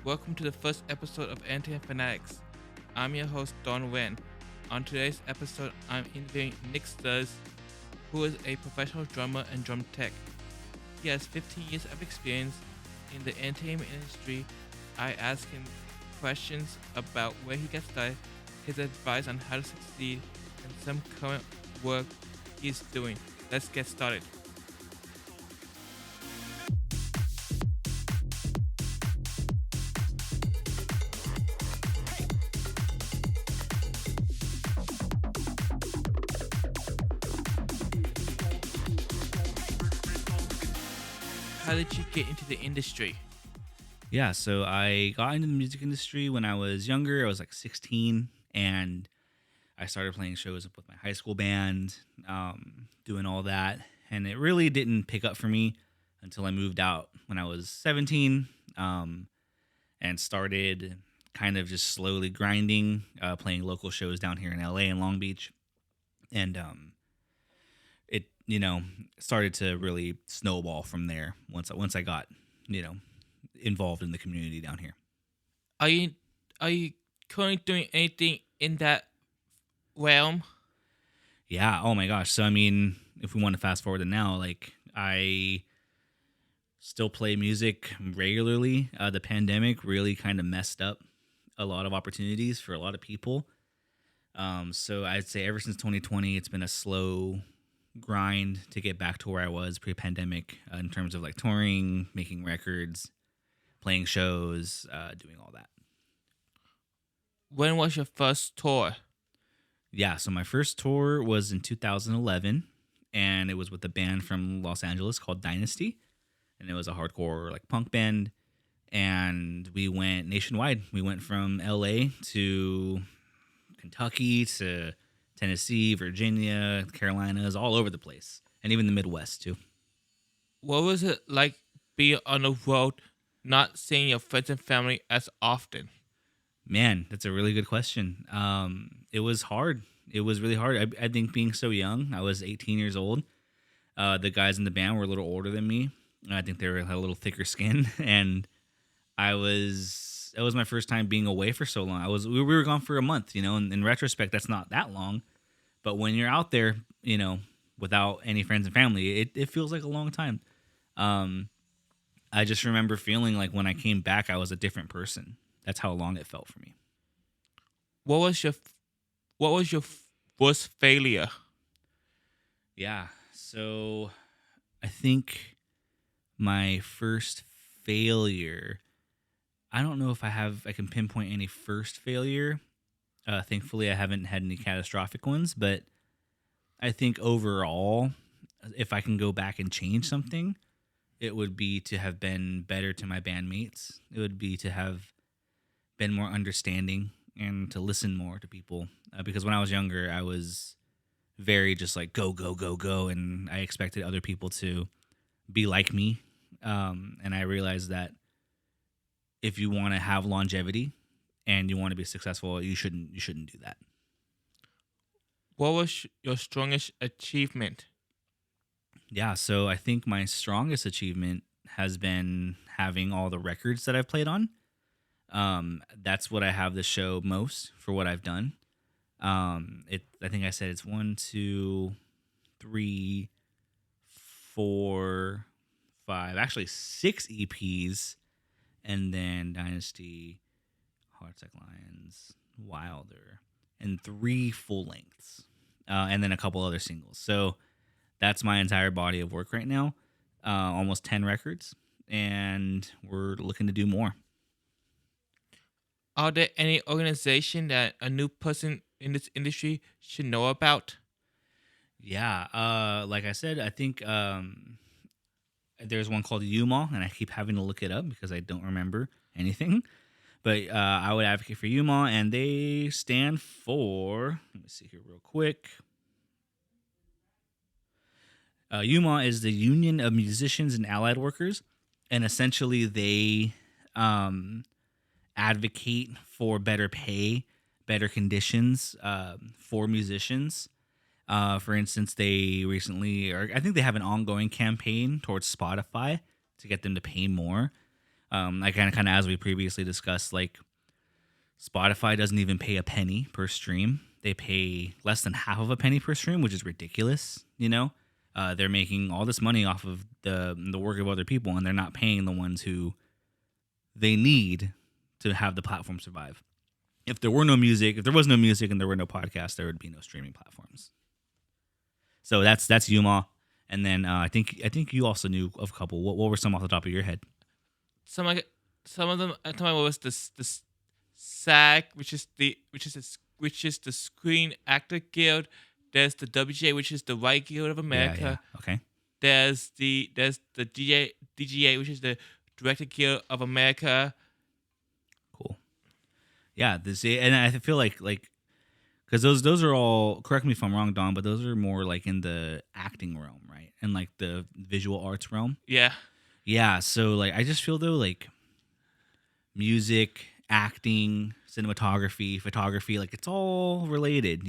Welcome to the first episode of Anti Fanatics. I'm your host, Don Wen. On today's episode, I'm interviewing Nick Sturz, who is a professional drummer and drum tech. He has 15 years of experience in the entertainment industry. I ask him questions about where he gets started, his advice on how to succeed, and some current work he's doing. Let's get started. How did you get into the industry? Yeah, so I got into the music industry when I was younger. I was like 16, and I started playing shows with my high school band, doing all that. And it really didn't pick up for me until I moved out when I was 17, and started kind of just slowly grinding, playing local shows down here in LA and Long Beach. And it, started to really snowball from there once I got, involved in the community down here. Are you currently doing anything in that realm? Yeah. Oh my gosh. So I mean, if we want to fast forward to now, like I still play music regularly. The pandemic really kind of messed up a lot of opportunities for a lot of people. So I'd say ever since 2020, it's been a slow grind to get back to where I was pre-pandemic in terms of like touring, making records, playing shows, doing all that. When was your first tour? Yeah, so my first tour was in 2011, and it was with a band from Los Angeles called Dynasty, and it was a hardcore like punk band, and we went nationwide. We went from LA to Kentucky to Tennessee, Virginia, Carolinas, all over the place, and even the Midwest too. What was it like being on the road, not seeing your friends and family as often? Man, that's a really good question. It was hard. It was really hard. I think being so young, I was 18 years old. The guys in the band were a little older than me. I think they had a little thicker skin, and it was my first time being away for so long. We were gone for a month, and in retrospect, that's not that long. But when you're out there, without any friends and family, it feels like a long time. I just remember feeling like when I came back, I was a different person. That's how long it felt for me. What was your worst failure? Yeah. So I think my first failure, I don't know if I can pinpoint any first failure. Thankfully, I haven't had any catastrophic ones, but I think overall, if I can go back and change something, it would be to have been better to my bandmates. It would be to have been more understanding and to listen more to people. Because when I was younger, I was very just like go, go, go, go. And I expected other people to be like me. And I realized that if you want to have longevity and you want to be successful, you shouldn't do that. What was your strongest achievement? Yeah, so I think my strongest achievement has been having all the records that I've played on. That's what I have the show most for what I've done. I think I said it's 1, 2, 3, 4, 5, actually 6 EPs, and then Dynasty, Heartseck Lions, Wilder, and 3 full lengths, and then a couple other singles. So that's my entire body of work right now. Almost 10 records, and we're looking to do more. Are there any organization that a new person in this industry should know about? Yeah, like I said, I think there's one called UMA, and I keep having to look it up because I don't remember anything. But I would advocate for UMA, and they stand for, let me see here real quick. UMA is the Union of Musicians and Allied Workers, and essentially they advocate for better pay, better conditions for musicians. For instance, they recently, or I think they have an ongoing campaign towards Spotify to get them to pay more. I kind of as we previously discussed, like Spotify doesn't even pay a penny per stream. They pay less than half of a penny per stream, which is ridiculous. They're making all this money off of the work of other people, and they're not paying the ones who they need to have the platform survive. If there was no music and there were no podcasts, there would be no streaming platforms. So that's Yuma. And then I think you also knew of a couple. What were some off the top of your head? Some of them. I thought was the SAG, which is the Screen Actor Guild. There's the WGA, which is the White Guild of America. Yeah. Okay. There's the DGA, which is the Director Guild of America. Cool. Yeah, and I feel like because those are all, correct me if I'm wrong, Don, but those are more like in the acting realm, right? And like the visual arts realm. Yeah. Yeah. So like I just feel though like music, acting, cinematography, photography, like it's all related,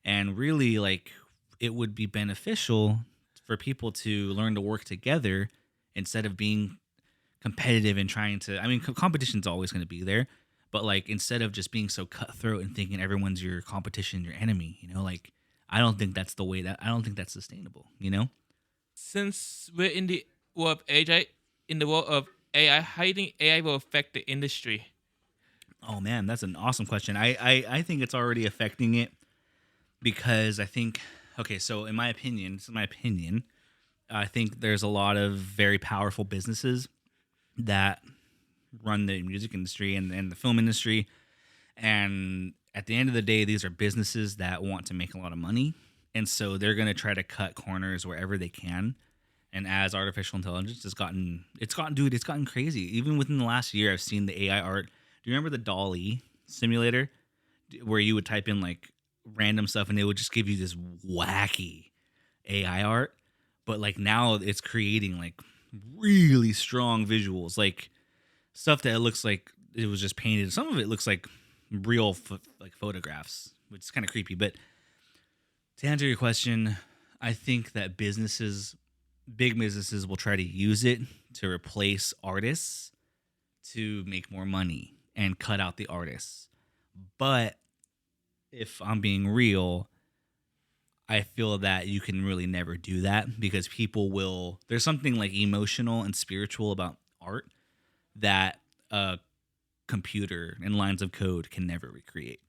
And really like it would be beneficial for people to learn to work together instead of being competitive and trying to, competition's always going to be there, but like instead of just being so cutthroat and thinking everyone's your competition, your enemy, like I don't think that's sustainable, Since we're in the world of AI, how do you think AI will affect the industry? Oh man, that's an awesome question. I think it's already affecting it because I think, okay, so in my opinion, I think there's a lot of very powerful businesses that run the music industry and the film industry. And at the end of the day, these are businesses that want to make a lot of money. And so they're going to try to cut corners wherever they can. And as artificial intelligence has gotten crazy. Even within the last year, I've seen the AI art. Do you remember the Dolly simulator where you would type in like random stuff and it would just give you this wacky AI art? But like now it's creating like really strong visuals, like stuff that looks like it was just painted. Some of it looks like real like photographs, which is kind of creepy. But to answer your question, I think that big businesses will try to use it to replace artists to make more money and cut out the artists. But if I'm being real, I feel that you can really never do that because there's something like emotional and spiritual about art that a computer and lines of code can never recreate.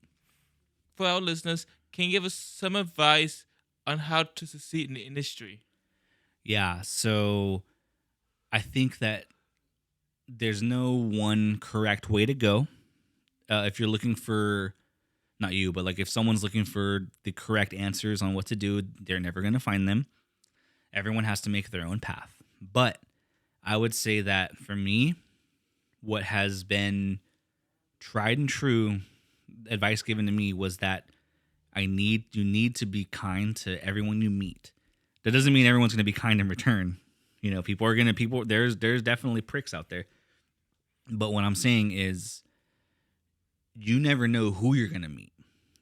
For our listeners, can you give us some advice on how to succeed in the industry? Yeah, so I think that there's no one correct way to go. If you're looking for, not you, but like if someone's looking for the correct answers on what to do, they're never going to find them. Everyone has to make their own path. But I would say that for me, what has been tried and true advice given to me was that you need to be kind to everyone you meet. That doesn't mean everyone's going to be kind in return. There's definitely pricks out there. But what I'm saying is you never know who you're going to meet.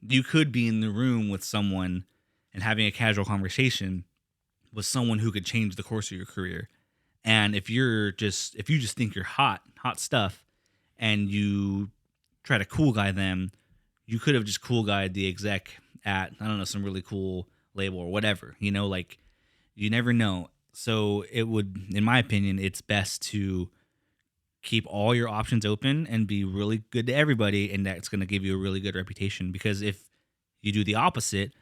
You could be in the room with someone and having a casual conversation with someone who could change the course of your career. And if you just think you're hot stuff and you try to cool guy them, you could have just cool guyed the exec at, I don't know, some really cool label or whatever, like you never know. So it would, in my opinion, it's best to keep all your options open and be really good to everybody. And that's going to give you a really good reputation, because if you do the opposite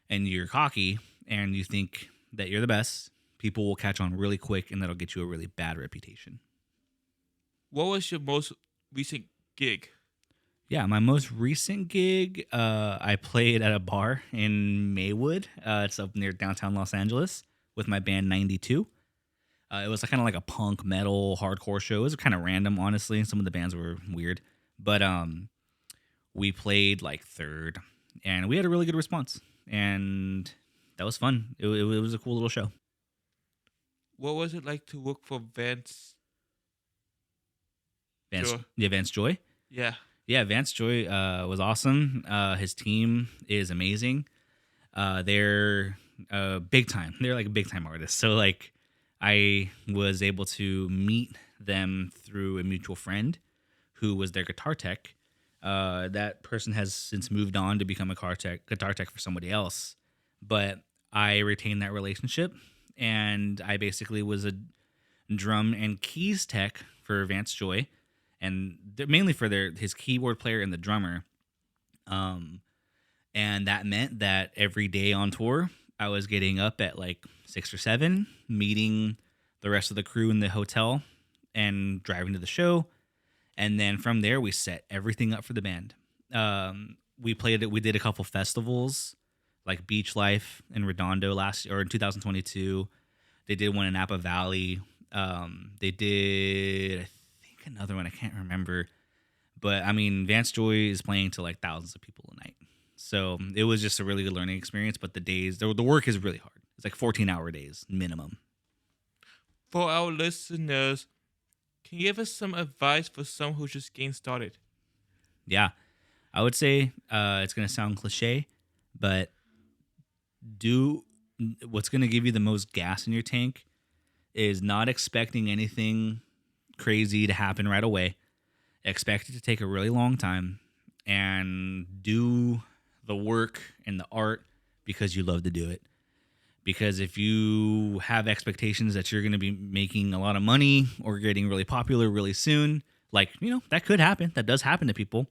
and you're cocky and you think that you're the best, people will catch on really quick and that'll get you a really bad reputation. What was your most recent gig? Yeah, my most recent gig, I played at a bar in Maywood. It's up near downtown Los Angeles with my band 92. It was kind of like a punk metal hardcore show. It was kind of random, honestly. Some of the bands were weird. But we played like third and we had a really good response. And that was fun. It was a cool little show. What was it like to work for Vance? Vance Joy? Yeah. Yeah, Vance Joy was awesome. His team is amazing. They're big time. They're like big time artists. So like I was able to meet them through a mutual friend who was their guitar tech. That person has since moved on to become a guitar tech for somebody else. But I retained that relationship, and I basically was a drum and keys tech for Vance Joy, and mainly for his keyboard player and the drummer. And that meant that every day on tour, I was getting up at like 6 or 7, meeting the rest of the crew in the hotel and driving to the show. And then from there, we set everything up for the band. We played it. We did a couple festivals like Beach Life in Redondo last year, or in 2022. They did one in Napa Valley. They did, I think, another one. I can't remember. But I mean, Vance Joy is playing to like thousands of people a night. So it was just a really good learning experience. But the work is really hard. It's like 14-hour days minimum. For our listeners, can you give us some advice for someone who's just getting started? Yeah, I would say it's going to sound cliche, but do what's going to give you the most gas in your tank is not expecting anything crazy to happen right away. Expect it to take a really long time, and do the work and the art because you love to do it. Because if you have expectations that you're going to be making a lot of money or getting really popular really soon, like, that could happen. That does happen to people,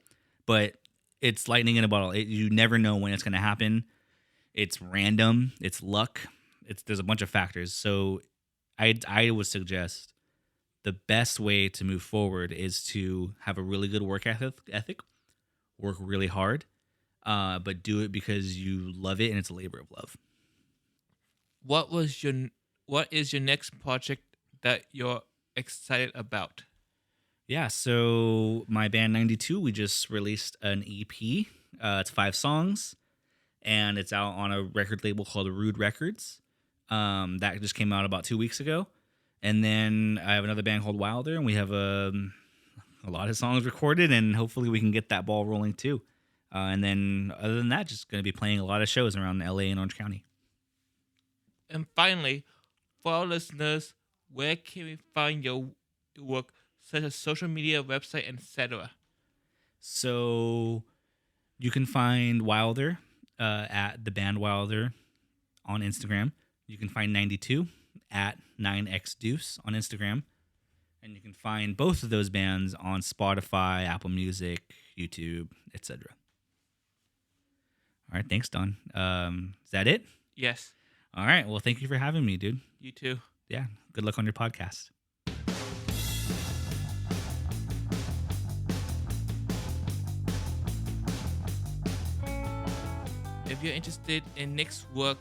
but it's lightning in a bottle. You never know when it's going to happen. It's random. It's luck. There's a bunch of factors. So I would suggest the best way to move forward is to have a really good work ethic, work really hard, but do it because you love it and it's a labor of love. What is your next project that you're excited about? Yeah, so my band 92, we just released an EP. It's 5 songs, and it's out on a record label called Rude Records. That just came out about 2 weeks ago. And then I have another band called Wilder, and we have a lot of songs recorded, and hopefully we can get that ball rolling too. And then other than that, just going to be playing a lot of shows around LA and Orange County. And finally, for our listeners, where can we find your work, such as social media, website, etc.? So you can find Wilder at the band Wilder on Instagram. You can find 92 at 9xdeuce on Instagram. And you can find both of those bands on Spotify, Apple Music, YouTube, etc. All right, thanks, Don. Is that it? Yes. All right. Well, thank you for having me, dude. You too. Yeah. Good luck on your podcast. If you're interested in Nick's work,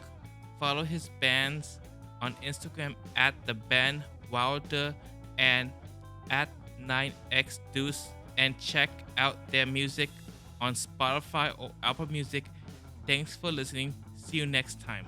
follow his bands on Instagram at the band Wilder and at 9xdeuce, and check out their music on Spotify or Apple Music. Thanks for listening. See you next time.